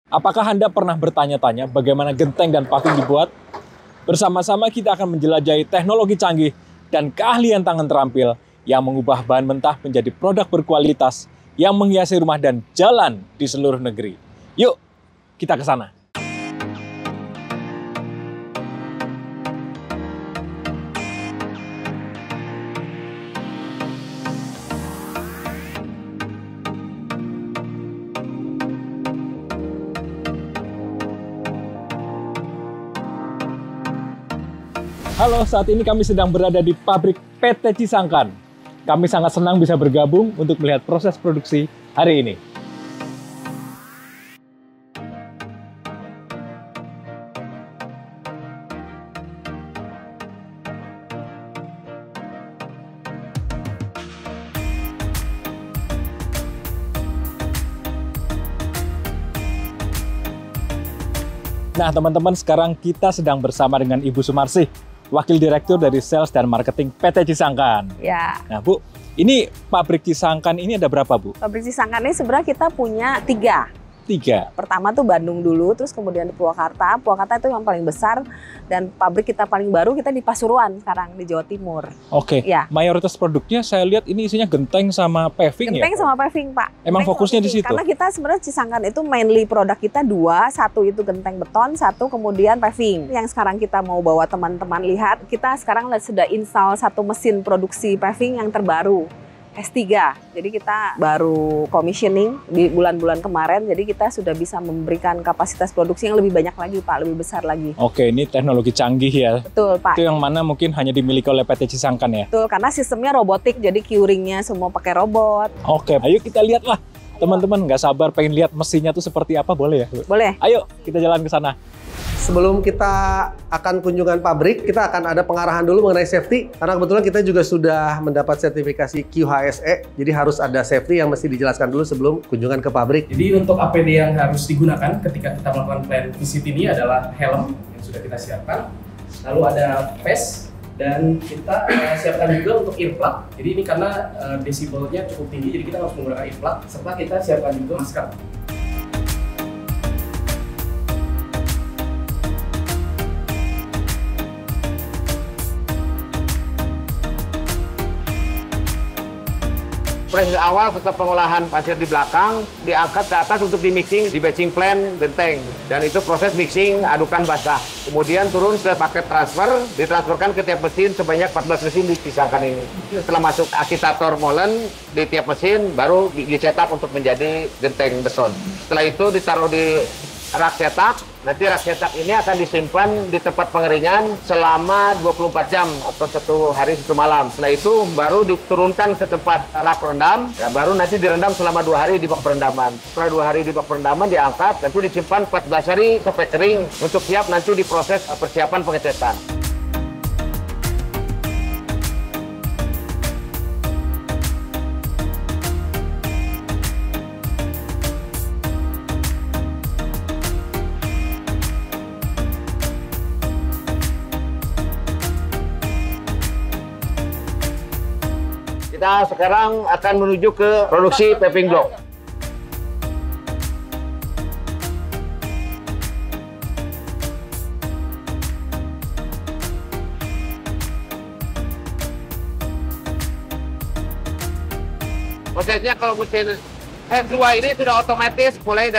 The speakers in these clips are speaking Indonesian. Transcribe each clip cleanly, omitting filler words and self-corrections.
Apakah Anda pernah bertanya-tanya bagaimana genteng dan paving dibuat? Bersama-sama kita akan menjelajahi teknologi canggih dan keahlian tangan terampil yang mengubah bahan mentah menjadi produk berkualitas yang menghiasi rumah dan jalan di seluruh negeri. Yuk, kita ke sana. Halo, saat ini kami sedang berada di pabrik PT Cisangkan. Kami sangat senang bisa bergabung untuk melihat proses produksi hari ini. Nah, teman-teman, sekarang kita sedang bersama dengan Ibu Sumarsih, Wakil Direktur dari Sales dan Marketing PT Cisangkan. Ya. Nah, Bu, ini pabrik Cisangkan ini ada berapa, Bu? Pabrik Cisangkan ini sebenarnya kita punya 3. 3. Pertama tuh Bandung dulu, terus kemudian di Purwakarta. Purwakarta itu yang paling besar, dan pabrik kita paling baru kita di Pasuruan sekarang di Jawa Timur. Oke. Ya. Mayoritas produknya saya lihat ini isinya genteng sama paving ya? Genteng sama paving, Pak. Emang Genteng fokusnya sama di paving. situ? Karena kita sebenarnya Cisangkan itu mainly produk kita 2, satu itu genteng beton, satu kemudian paving. Yang sekarang kita mau bawa teman-teman lihat, kita sekarang sudah install satu mesin produksi paving yang terbaru. S3, jadi kita baru commissioning di bulan-bulan kemarin, jadi kita sudah bisa memberikan kapasitas produksi yang lebih banyak lagi, Pak, lebih besar lagi. Oke, ini teknologi canggih ya. Betul, Pak. Itu yang mana mungkin hanya dimiliki oleh PT Cisangkan ya? Betul, karena sistemnya robotik, jadi curingnya semua pakai robot. Oke, ayo kita lihat lah. Teman-teman nggak sabar pengen lihat mesinnya tuh seperti apa, boleh ya? Bu? Boleh. Ayo, kita jalan ke sana. Sebelum kita akan kunjungan pabrik, kita akan ada pengarahan dulu mengenai safety. Karena kebetulan kita juga sudah mendapat sertifikasi QHSE, jadi harus ada safety yang mesti dijelaskan dulu sebelum kunjungan ke pabrik. Jadi untuk APD yang harus digunakan ketika kita melakukan plant visit ini adalah helm yang sudah kita siapkan, lalu ada vest, dan kita siapkan juga untuk earplug. Jadi ini karena desibelnya cukup tinggi, jadi kita harus menggunakan earplug, serta kita siapkan juga masker. Proses awal setelah pengolahan pasir di belakang diangkat ke atas untuk di mixing di batching plant genteng, dan itu proses mixing adukan basah. Kemudian turun ke paket transfer, ditransferkan ke tiap mesin sebanyak 14 mesin di Cisangkan ini. Setelah masuk akitator molen di tiap mesin baru dicetak untuk menjadi genteng beton. Setelah itu ditaruh di rak cetak. Nanti rak cetak ini akan disimpan di tempat pengeringan selama 24 jam atau 1 hari 1 malam. Setelah itu baru diturunkan ke tempat rak rendam, ya, baru nanti direndam selama 2 hari di bak perendaman. Setelah 2 hari di bak perendaman diangkat, nanti disimpan 14 hari sampai kering untuk siap nanti diproses persiapan pengecetan. Kita sekarang akan menuju ke produksi paving block. Prosesnya kalau mesin F2 ini sudah otomatis, mulai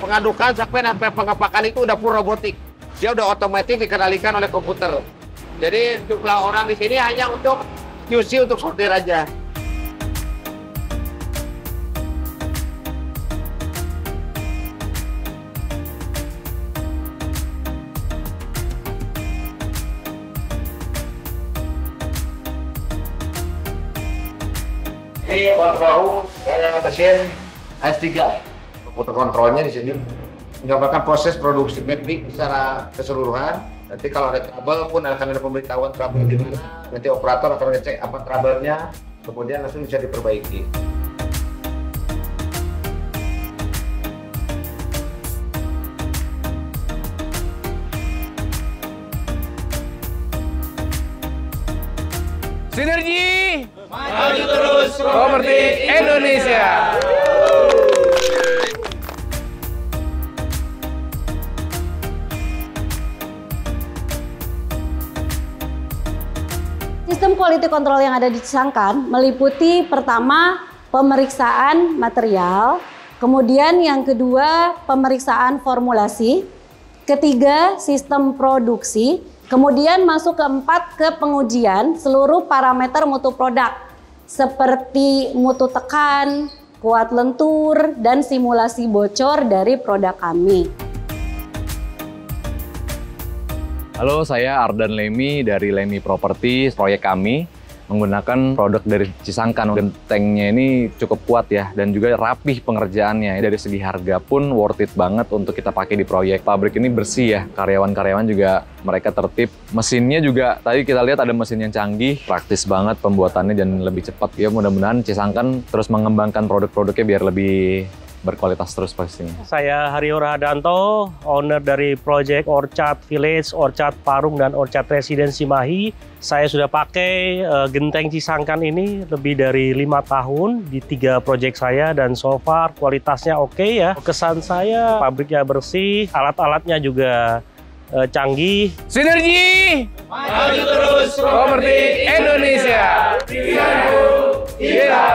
pengadukan sampai pengepakan itu udah full robotik. Dia udah otomatis dikendalikan oleh komputer. Jadi jumlah orang di sini hanya untuk QC untuk sortir aja. Ini baru mesin S3. Komputer kontrolnya di sini menggambarkan proses produksi paving secara keseluruhan. Nanti kalau ada trouble pun akan ada pemberitahuan trouble di mana. Nanti operator akan ngecek apa trouble-nya, kemudian langsung bisa diperbaiki. Sinergi maju terus Properti Indonesia. Sistem quality control yang ada di Cisangkan meliputi pertama pemeriksaan material, kemudian yang kedua pemeriksaan formulasi, ketiga sistem produksi, kemudian masuk keempat ke pengujian seluruh parameter mutu produk seperti mutu tekan, kuat lentur, dan simulasi bocor dari produk kami. Halo, saya Ardan Lemi dari Lemi Property. Proyek kami menggunakan produk dari Cisangkan. Gentengnya ini cukup kuat ya, dan juga rapih pengerjaannya. Dari segi harga pun worth it banget untuk kita pakai di proyek. Pabrik ini bersih ya, karyawan-karyawan juga mereka tertib. Mesinnya juga, tadi kita lihat ada mesin yang canggih, praktis banget pembuatannya dan lebih cepat. Ya mudah-mudahan Cisangkan terus mengembangkan produk-produknya biar lebih berkualitas terus pastinya. Saya Haryo Rahadanto, owner dari Project Orchard Village, Orchard Parung, dan Orchard Residence Cimahi. Saya sudah pakai genteng Cisangkan ini lebih dari 5 tahun di 3 proyek saya, dan so far kualitasnya oke ya. Kesan saya pabriknya bersih, alat-alatnya juga canggih. Sinergi, maju terus properti Indonesia. Pilihanku, kita.